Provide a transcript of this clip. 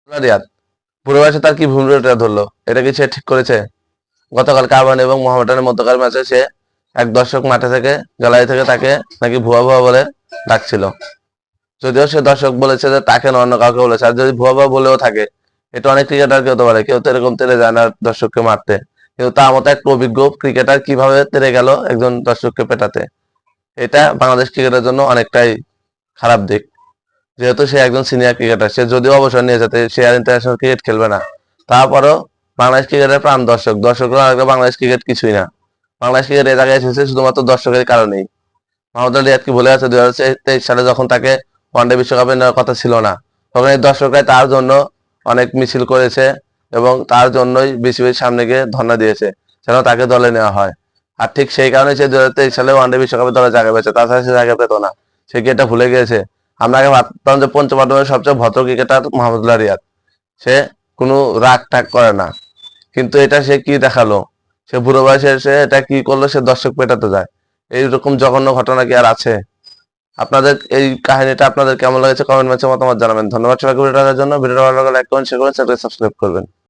রিয়াদ বুড়ো বয়সে তার কি ভুলটা ধরলো? এটা কি সে ঠিক করেছে? গতকাল কাভানি এবং মোহামেডানের মধ্যকার ম্যাচে সে এক দর্শক মাঠে থেকে গ্যালারি থেকে তাকে নাকি ভুয়া ভুয়া বলে ডাকছিল। যদিও সে দর্শক বলেছে যে তাকে না অন্য কাউকে বলেছে। আর যদি ভুয়া ভুয়া বলেও থাকে, এটা অনেক ক্রিকেটারকে হতে পারে, কেউ তো এরকম তেড়ে যায় না দর্শককে মারতে। কিন্তু তার মতো একটা অভিজ্ঞ ক্রিকেটার কিভাবে তেড়ে গেল একজন দর্শককে পেটাতে, এটা বাংলাদেশ ক্রিকেটের জন্য অনেকটাই খারাপ দিক। যেহেতু সে একজন সিনিয়র ক্রিকেটার, সে যদিও অবসর নিয়ে যেতে, সে আর ইন্টারন্যাশনাল ক্রিকেট খেলবে না, তারপরও বাংলাদেশ ক্রিকেটের প্রাণ দর্শক, দর্শকরা লাগলে বাংলাদেশ ক্রিকেট কিছুই না। বাংলাদেশ ক্রিকেট এ জায়গায় এসেছে শুধুমাত্র দর্শকের কারণেই। মোহাম্মদ আলী রিয়াদ কি ভুলে আছে 2023 সালে যখন তাকে ওয়ানডে বিশ্বকাপে নেওয়ার কথা ছিল না, তখন এই দর্শকরাই তার জন্য অনেক মিছিল করেছে এবং তার জন্যই বিসিবির সামনে গিয়ে ধর্ণা দিয়েছে যেন তাকে দলে নেওয়া হয়। আর ঠিক সেই কারণে সে 2023 সালে ওয়ানডে বিশ্বকাপে দলে জায়গা পেয়েছে, তাছাড়া সে জায়গা পেত না। সে কি এটা ভুলে গিয়েছে? আমরা আগে ভাবতাম যে পঞ্চমাধ্যমের সবচেয়ে ভদ্র ক্রিকেটার মোহাম্মদ আলী রিয়াদ, সে কোনো রাগ টাগ করে না, কিন্তু এটা সে কি দেখালো? সে বুড়ো বয়সে এসে এটা কি করলো? সে দর্শক পেটাতে যায়। এইরকম জঘন্য ঘটনা কি আর আছে? আপনাদের এই কাহিনীটা আপনাদের কেমন লেগেছে কমেন্ট বক্সে মতামত জানাবেন। ধন্যবাদ সবাইকে ভিডিওটা দেখার জন্য। ভিডিওটা ভালো লাগলে লাইক করুন, শেয়ার করুন, সাবস্ক্রাইব করবেন।